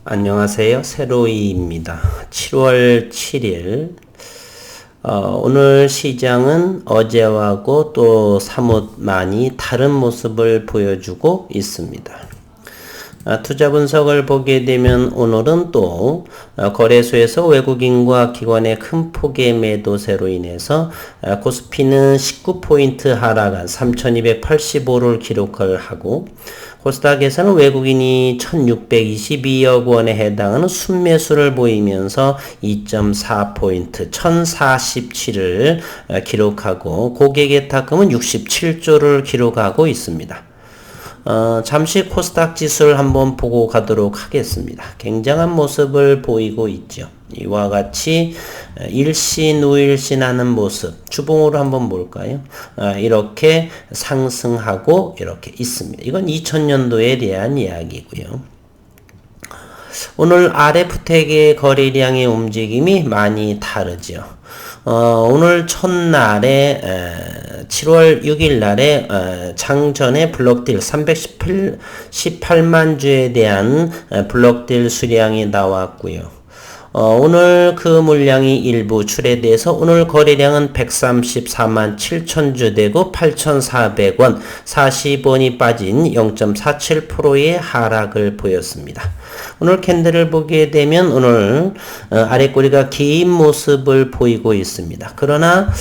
안녕하세요. 세로이입니다. 7월 7일. 오늘 시장은 어제하고 또 사뭇 많이 다른 모습을 보여주고 있습니다. 투자 분석을 보게 되면 오늘은 또 거래소에서 외국인과 기관의 큰 폭의 매도세로 인해서 코스피는 19포인트 하락한 3285를 기록을 하고 코스닥에서는 외국인이 1622억 원에 해당하는 순매수를 보이면서 2.4포인트 1047을 기록하고 고객예탁금은 67조를 기록하고 있습니다. 잠시 코스닥 지수를 한번 보고 가도록 하겠습니다. 굉장한 모습을 보이고 있죠. 이와 같이 일신 우일신하는 모습 주봉으로 한번 볼까요? 이렇게 상승하고 이렇게 있습니다. 이건 2000년도에 대한 이야기고요. 오늘 RF택의 거래량의 움직임이 많이 다르죠. 오늘 첫날에 7월 6일 날에 장전의 블록딜 318만 주에 대한 블록딜 수량이 나왔고요. 오늘 그 물량이 일부 출회돼서 오늘 거래량은 134만 7천 주 되고 8,400원 40원이 빠진 0.47%의 하락을 보였습니다. 오늘 캔들을 보게 되면 오늘 아래 꼬리가 긴 모습을 보이고 있습니다. 그러나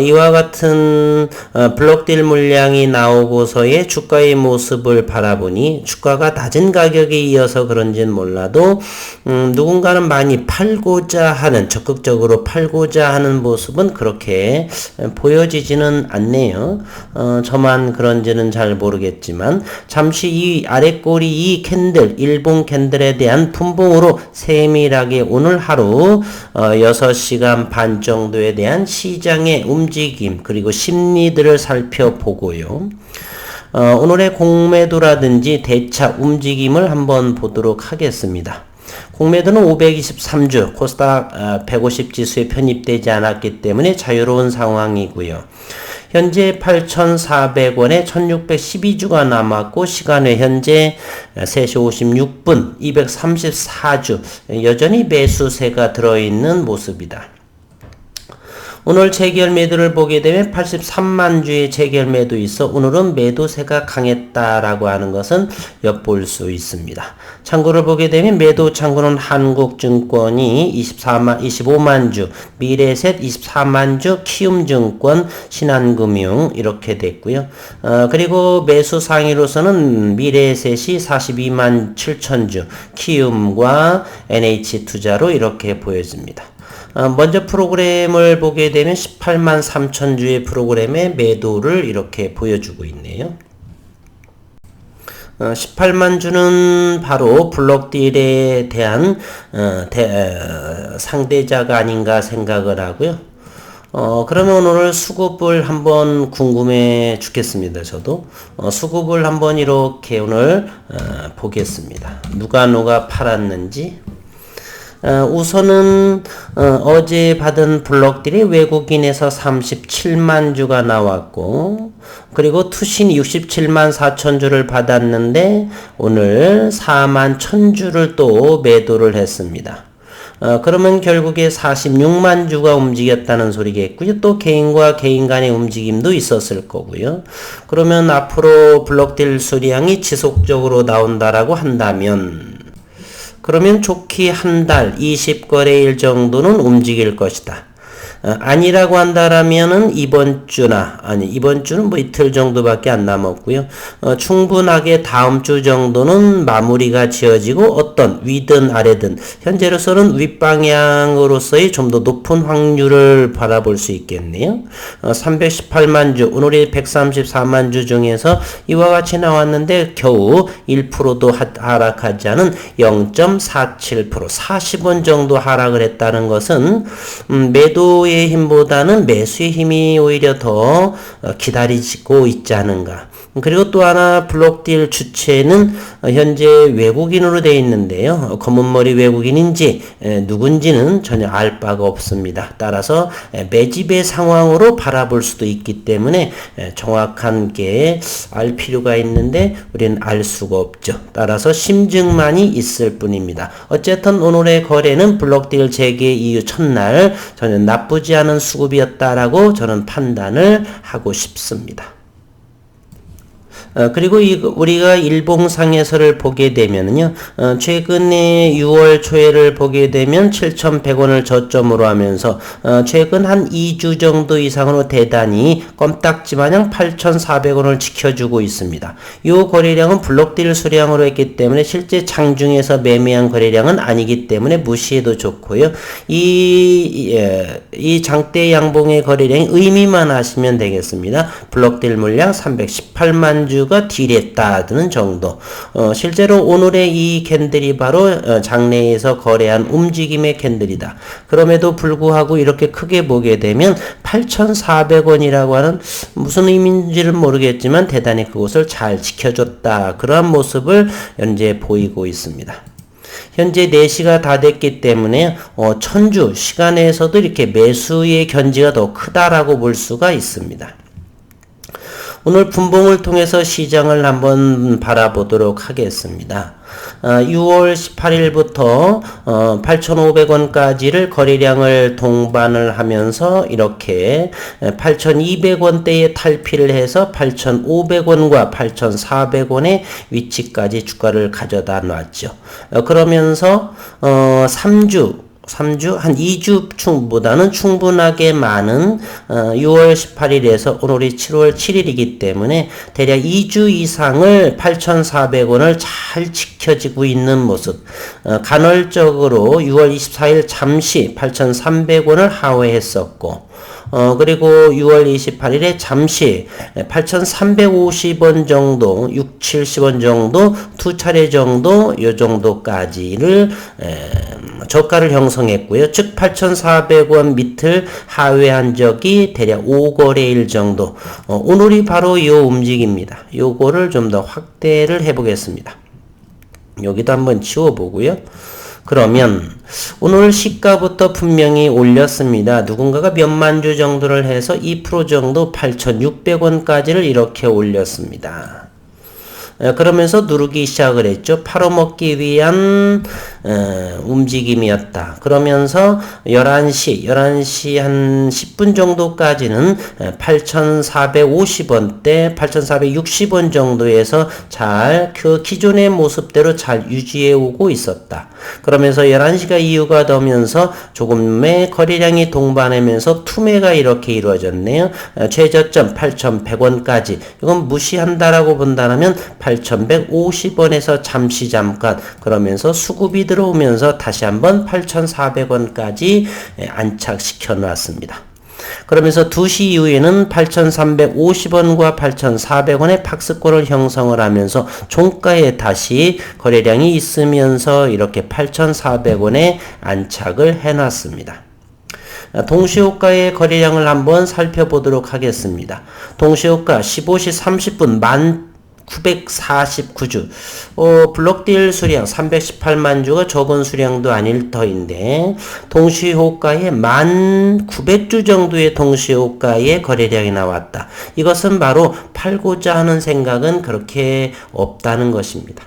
이와 같은 블록딜 물량이 나오고서의 주가의 모습을 바라보니 주가가 낮은 가격에 이어서 그런지는 몰라도 누군가는 많이 팔고자 하는 적극적으로 팔고자 하는 모습은 그렇게 보여지지는 않네요. 저만 그런지는 잘 모르겠지만 잠시 이 아래 꼬리 이 캔들 일봉 캔들에 대한 분봉으로 세밀하게 오늘 하루 6시간 반 정도에 대한 시장의 움직임 그리고 심리들을 살펴보고요. 오늘의 공매도라든지 대차 움직임을 한번 보도록 하겠습니다. 공매도는 523주 코스닥 150 지수에 편입되지 않았기 때문에 자유로운 상황이고요. 현재 8,400원에 1,612주가 남았고 시간은 현재 3시 56분 234주 여전히 매수세가 들어있는 모습이다. 오늘 재결 매도를 보게 되면 83만 주의 재결 매도 있어 오늘은 매도세가 강했다라고 하는 것은 엿볼 수 있습니다. 창구를 보게 되면 매도 창구는 한국증권이 25만 주, 미래셋 24만 주, 키움증권, 신한금융 이렇게 됐고요. 그리고 매수 상위로서는 미래셋이 42만 7천 주, 키움과 NH투자로 이렇게 보여집니다. 먼저 프로그램을 보게 되면 18만 3천 주의 프로그램의 매도를 이렇게 보여주고 있네요. 18만 주는 바로 블록딜에 대한 상대자가 아닌가 생각을 하고요. 그러면 오늘 수급을 한번 궁금해 죽겠습니다. 저도 수급을 한번 이렇게 오늘 보겠습니다. 누가 팔았는지. 우선은 어제 받은 블록들이 외국인에서 37만 주가 나왔고 그리고 투신 67만 4천 주를 받았는데 오늘 4만 1천 주를 또 매도를 했습니다. 그러면 결국에 46만 주가 움직였다는 소리겠고요. 또 개인과 개인 간의 움직임도 있었을 거고요. 그러면 앞으로 블록딜 수량이 지속적으로 나온다라고 한다면 그러면 좋게 한 달 20거래일 정도는 움직일 것이다. 아니라고 한다라면은 이번 주는 뭐 이틀 정도밖에 안 남았고요. 충분하게 다음 주 정도는 마무리가 지어지고 어떤 위든 아래든 현재로서는 윗방향으로서의 좀 더 높은 확률을 바라볼 수 있겠네요. 318만 주, 오늘이 134만 주 중에서 이와 같이 나왔는데 겨우 1%도 하락하지 않은 0.47% 40원 정도 하락을 했다는 것은 매도의 힘보다는 매수의 힘이 오히려 더 기다리고 있지 않은가. 그리고 또 하나 블록딜 주체는 현재 외국인으로 되어 있는데요. 검은머리 외국인인지 누군지는 전혀 알 바가 없습니다. 따라서 매집의 상황으로 바라볼 수도 있기 때문에 정확한 게 알 필요가 있는데 우리는 알 수가 없죠. 따라서 심증만이 있을 뿐입니다. 어쨌든 오늘의 거래는 블록딜 재개 이후 첫날 전혀 나쁘지 않은 수급이었다라고 저는 판단을 하고 싶습니다. 그리고 우리가 일봉상에서를 보게 되면요, 최근에 6월 초에를 보게 되면 7,100원을 저점으로 하면서, 최근 한 2주 정도 이상으로 대단히 껌딱지마냥 8,400원을 지켜주고 있습니다. 이 거래량은 블록딜 수량으로 했기 때문에 실제 장중에서 매매한 거래량은 아니기 때문에 무시해도 좋고요. 이 장대 양봉의 거래량이 의미만 하시면 되겠습니다. 블록딜 물량 318만 주 가 딜했다는 정도. 실제로 오늘의 이 캔들이 바로 장내에서 거래한 움직임의 캔들이다. 그럼에도 불구하고 이렇게 크게 보게 되면 8,400원이라고 하는 무슨 의미인지를 모르겠지만 대단히 그곳을 잘 지켜줬다. 그러한 모습을 현재 보이고 있습니다. 현재 4시가 다 됐기 때문에 천주 시간에서도 이렇게 매수의 견지가 더 크다라고 볼 수가 있습니다. 오늘 분봉을 통해서 시장을 한번 바라보도록 하겠습니다. 6월 18일부터 8,500원까지를 거래량을 동반을 하면서 이렇게 8,200원대에 탈피를 해서 8,500원과 8,400원의 위치까지 주가를 가져다 놨죠. 그러면서 3주 한 2주보다는 충분하게 많은 6월 18일에서 오늘이 7월 7일이기 때문에 대략 2주 이상을 8,400원을 잘 지켜지고 있는 모습. 간헐적으로 6월 24일 잠시 8,300원을 하회했었고, 그리고 6월 28일에 잠시 8,350원 정도, 6, 70원 정도, 두 차례 정도, 요 정도까지를 저가를 형성했고요. 즉 8,400원 밑을 하회한 적이 대략 5거래일 정도. 오늘이 바로 요 움직입니다. 요거를 좀 더 확대를 해보겠습니다. 여기도 한번 치워보고요. 그러면 오늘 시가부터 분명히 올렸습니다. 누군가가 몇만 주 정도를 해서 2% 정도 8,600원까지를 이렇게 올렸습니다. 그러면서 누르기 시작을 했죠. 팔아먹기 위한 움직임이었다. 그러면서 11시 한 10분 정도까지는 8,450원대, 8,460원 정도에서 잘 그 기존의 모습대로 잘 유지해 오고 있었다. 그러면서 11시가 이유가 되면서 조금의 거래량이 동반하면서 투매가 이렇게 이루어졌네요. 최저점 8,100원까지. 이건 무시한다라고 본다면 8,150원에서 잠깐 그러면서 수급이 들어오면서 다시 한번 8,400원까지 안착시켜 놨습니다. 그러면서 2시 이후에는 8,350원과 8,400원의 박스권을 형성을 하면서 종가에 다시 거래량이 있으면서 이렇게 8,400원에 안착을 해놨습니다. 동시호가의 거래량을 한번 살펴보도록 하겠습니다. 동시호가 15시 30분 949주. 블록딜 수량 318만 주가 적은 수량도 아닐 터인데, 동시호가에 1,900주 정도의 동시호가의 거래량이 나왔다. 이것은 바로 팔고자 하는 생각은 그렇게 없다는 것입니다.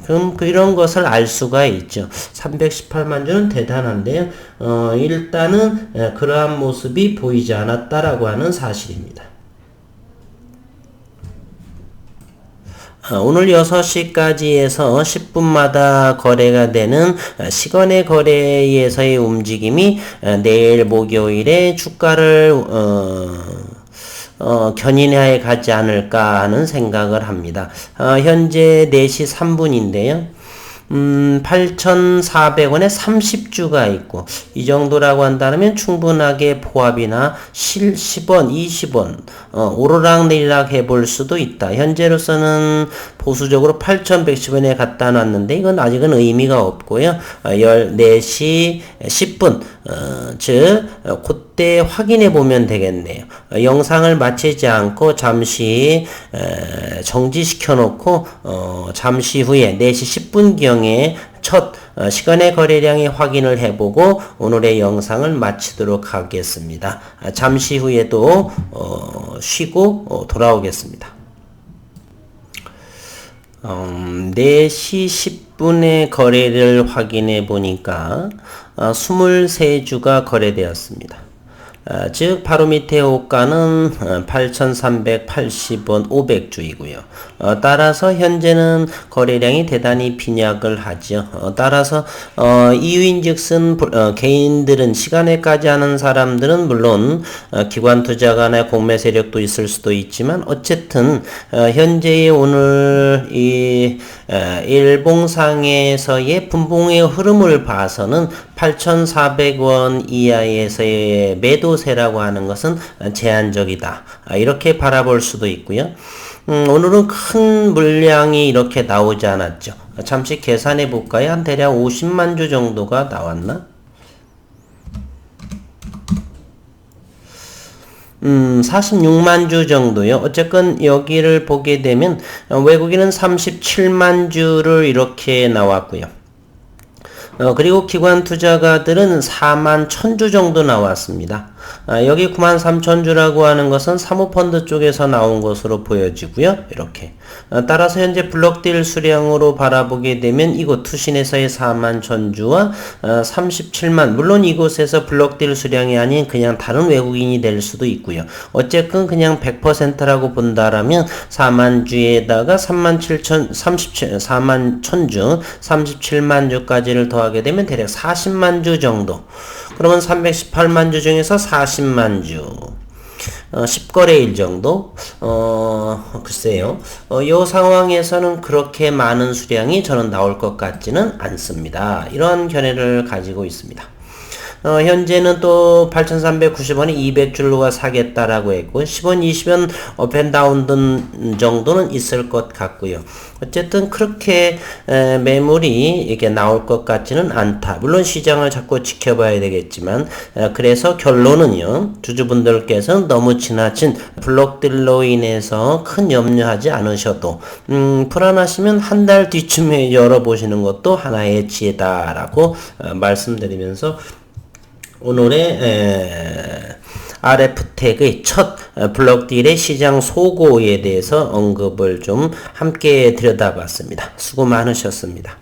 그럼 이런 것을 알 수가 있죠. 318만 주는 대단한데요. 일단은 그러한 모습이 보이지 않았다라고 하는 사실입니다. 오늘 6시까지 해서 10분마다 거래가 되는 시간의 거래에서의 움직임이 내일 목요일에 주가를 견인해 가지 않을까 하는 생각을 합니다. 현재 4시 3분인데요. 8,400원에 30주가 있고, 이 정도라고 한다면 충분하게 포합이나 10원, 20원, 오르락 내리락 해볼 수도 있다. 현재로서는 보수적으로 8,110원에 갖다 놨는데, 이건 아직은 의미가 없고요. 14시 10분, 즉 그때 확인해 보면 되겠네요. 영상을 마치지 않고 잠시 정지시켜 놓고 잠시 후에 4시 10분경에 첫 시간의 거래량의 확인을 해보고 오늘의 영상을 마치도록 하겠습니다. 잠시 후에도 쉬고 돌아오겠습니다. 4시 10분에 거래를 확인해 보니까 23주가 거래되었습니다. 즉 바로 밑에 호가는 8,380원 500주이고요. 따라서 현재는 거래량이 대단히 빈약을 하죠. 따라서 이유인즉슨 개인들은 시간에까지 하는 사람들은 물론 기관 투자가나 공매 세력도 있을 수도 있지만 어쨌든 현재의 오늘 이 일봉상에서의 분봉의 흐름을 봐서는 8,400원 이하에서의 매도세라고 하는 것은 제한적이다. 이렇게 바라볼 수도 있고요. 오늘은 큰 물량이 이렇게 나오지 않았죠. 잠시 계산해 볼까요? 한 대략 50만 주 정도가 나왔나? 46만 주 정도요. 어쨌건 여기를 보게 되면 외국인은 37만 주를 이렇게 나왔고요. 그리고 기관 투자가들은 4만 1000주 정도 나왔습니다. 여기 9만 3천주라고 하는 것은 사모펀드 쪽에서 나온 것으로 보여지고요. 이렇게. 따라서 현재 블록딜 수량으로 바라보게 되면 이곳 투신에서의 4만 1000주와 37만, 물론 이곳에서 블록딜 수량이 아닌 그냥 다른 외국인이 될 수도 있고요. 어쨌든 그냥 100%라고 본다라면 4만 주에다가 4만 1000주, 37만 주까지를 더하게 되면 대략 40만 주 정도. 그러면 318만 주 중에서 40만 주. 10거래일 정도? 글쎄요. 요 상황에서는 그렇게 많은 수량이 저는 나올 것 같지는 않습니다. 이런 견해를 가지고 있습니다. 현재는 또 8,390원에 200줄로가 사겠다라고 했고 10원, 20원 업앤다운 정도는 있을 것 같고요. 어쨌든 그렇게 매물이 이게 나올 것 같지는 않다. 물론 시장을 자꾸 지켜봐야 되겠지만 그래서 결론은요. 주주분들께서는 너무 지나친 블록들로 인해서 큰 염려하지 않으셔도 불안하시면 한 달 뒤쯤에 열어보시는 것도 하나의 지혜다라고 말씀드리면서 오늘의 RF택의 첫 블록딜의 시장 소고에 대해서 언급을 좀 함께 들여다봤습니다. 수고 많으셨습니다.